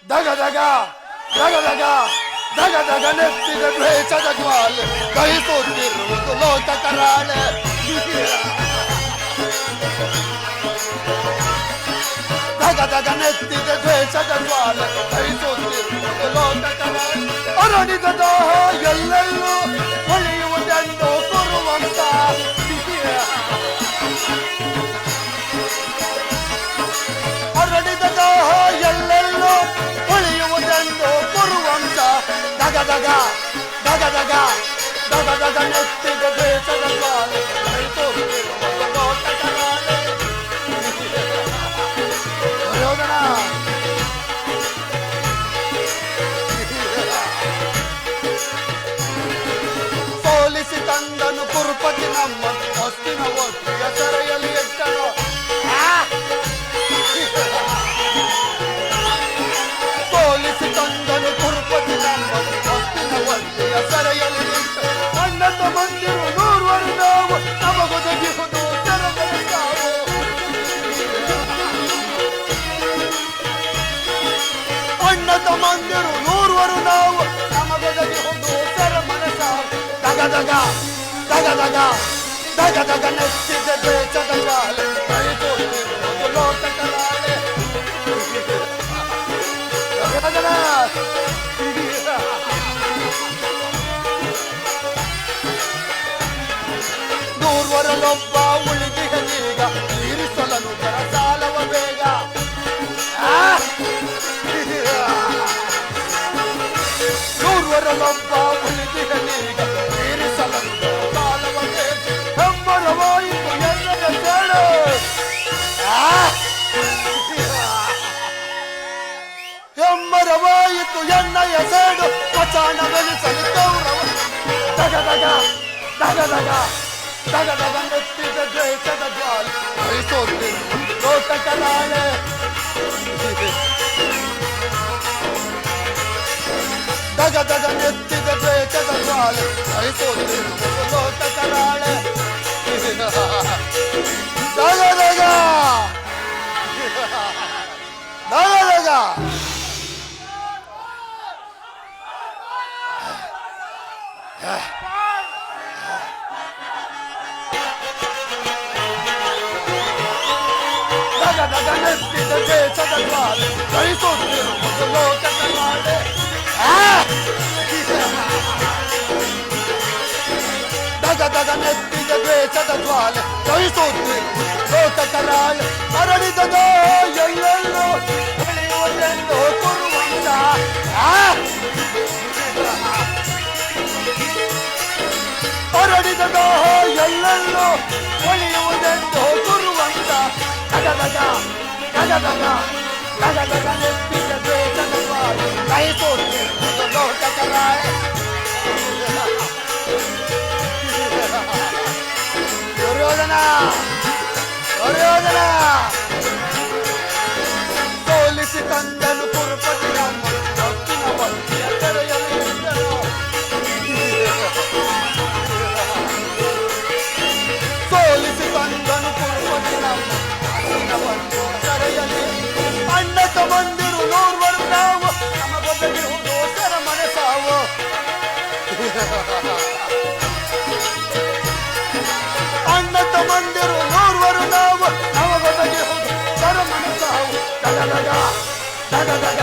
ದಗ ದಗ ದಗ ದಗ ದಗ ದಗ ನೆತ್ತಿದ ದ್ವೇಷದ ಜ್ವಾಲೆ ಕಹಿಸುತ್ತಿರುವುದು ಲೋಕ ಕರಾಳೆ. ದಗ ದಗ ನೆತ್ತಿದ ದ್ವೇಷದ ಜ್ವಾಲೆ ಕಹಿಸುತ್ತಿರುವುದು ಲೋಕ ಕರಾಳೆ. ಅರಳಿದ ದಾಹ ಎಲ್ಲೆಲ್ಲೂ ಹೊಳೆಯುವುದೆಂದು ಕೊರುವಂತ ಹರಡಿದ ದಾಹ ಎಲ್ಲೆಲ್ಲೋ ಹೊಳೆಯುವುದೆಂದು ಕೊರುವಂತ ದಗ ದಗ ದಗ ದಗ ದಗ ದಗ ನೆತ್ತಿದ ದೇಶದ ಜ್ವಾಲೆ ಕೈತೋರುತ್ತಿರುವುದು ಲೋಕ ಕರಾಳೆ. ಪ್ರಯೋಜನ ಸೋಲಿಸಿ ತಂದನು ಕುರುಪತಿ ನಮ್ಮ ಹೊಸ್ತಿನ ಒತ್ತಿಯ ಸೆರೆಯಲ್ಲಿ ಎಟ್ಟನು. ಸೋಲಿಸಿ ತಂದನು ಕುರುಪತಿ ನಮ್ಮ ಹೊಸ್ತಿನ ಒತ್ತಿಯ ಸೆರೆಯಲ್ಲಿ ಇಟ್ಟ. ಅಣ್ಣತ ಮಂದಿರು ನೂರ್ವರು ನಾವು ನಮಗೊದಗಿಹುದು ಸೆರೆಮನೆ ಸಾವು. ಅಣ್ಣತ ಮಂದಿರು ನೂರ್ವರು ನಾವು ನಮಗೊದಗಿಹುದು ಸೆರೆಮನೆ ಸಾವು. ದಗ ದಗ ದಗ ದಗ ದಗ ದಗ ನೆತ್ತಿದ ದೇಶದ ಜ್ವಾಲೆ ಕೈತೋರುತ್ತಿರುವುದು ಲೋಕ ಕರಾಳೆ. ನೂರ್ವರಲ್ಲೊಬ್ಬ ಉಳಿದಿಹನೀಗ ತೀರಿಸಲನು ಜರ ಸಾಲವ ಬೇಗ. ನೂರ್ವರಲ್ಲೊಬ್ಬ ಉಳಿದಿಹನೀಗ ತೀರಿಸಲನು ಜರ ಸಾಲವ ಬೇಗ. ಹೆಮ್ಮರವಾಯಿತು ಎಲ್ಲರ ಸೇಡು. ಹೆಮ್ಮರವಾಯಿತು ಎನ್ನಯ ಸೇಡು ಪಚಾಣ ಬೆಳೆಸಲು ಗೌರವ. ದಗ ದಗ ದಗ ದಗ ದಗ ದಗ ನೆತ್ತಿದ ದ್ವೇಷದ ಜ್ವಾಲೆ ಕೈತೋರುತ್ತಿರುವುದು ಲೋಕ ಕರಾಳೆ. ದಗ ದಗ ನೆತ್ತಿದ ದ್ವೇಷದ ಜ್ವಾಲೆ ಕೈತೋರುತ್ತಿರುವುದು ಲೋಕ ಕರಾಳೆ. ದಗ ದಗ ದಗ ದಗ ದಗ ದಗ ನೆತ್ತಿದ ದೇಶದ ಜ್ವಾಲೆ ಕೈತೋರುತ್ತಿರುವುದು ಲೋಕ ಕರಾಳೆ. ದಗ ದಗ ನೆತ್ತಿದ ದ್ವೇಷದ ಜ್ವಾಲೆ ಕೈತೋರುತ್ತಿರುವುದು ಲೋಕ ಕರಾಳೆ. ಹರಡಿದ ದಾಹ ಎಲ್ಲೆಲ್ಲೋ ಹೊಳೆಯುವುದೆಂದು ಕೊರುವಂತ ಹರಡಿದ ದಾಹ ಎಲ್ಲೆಲ್ಲೋ ಹೊಳೆಯುವುದೆಂದು ಕೊರುವಂತ ದಗ ದಗ ದಗ ದಗ ದಗ ದಗ ನೆತ್ತಿದ ದ್ವೇಷದ ಜ್ವಾಲೆ ಕೈತೋರುತ್ತಿರುವುದು ಲೋಕ ಕರಾಳೆ. ದುರ್ಯೋಧನ ದುರ್ಯೋಧನ ಸೋಲಿಸಿ ತಂದನು ಕುರುಪತಿ ನಮ್ಮ ಹೊತ್ತಿನ ಒತ್ತಿಯ ಸೆರೆಯಲ್ಲಿ ಇಟ್ಟನು. ಸೋಲಿಸಿ ತಂದನು ಕುರುಪತಿ ನಮ್ಮ ಹೊತ್ತಿನ ಒತ್ತಿಯ ಸೆರೆಯಲ್ಲಿ. ಅಣ್ಣತ ಮಂದಿರು ನೂರ್ವರು ನಾವು ನಮಗೊದಗಿಹುದು ಸೆರೆಮನೆ ಸಾವು. ಅಣ್ಣತ ಮಂದಿರು ನೂರ್ವರು ನಾವು ನಮಗೊದಗಿಹುದು ಸೆರೆಮನೆ ಸಾವು. ದಗ ದಗ ದಗ ದಗ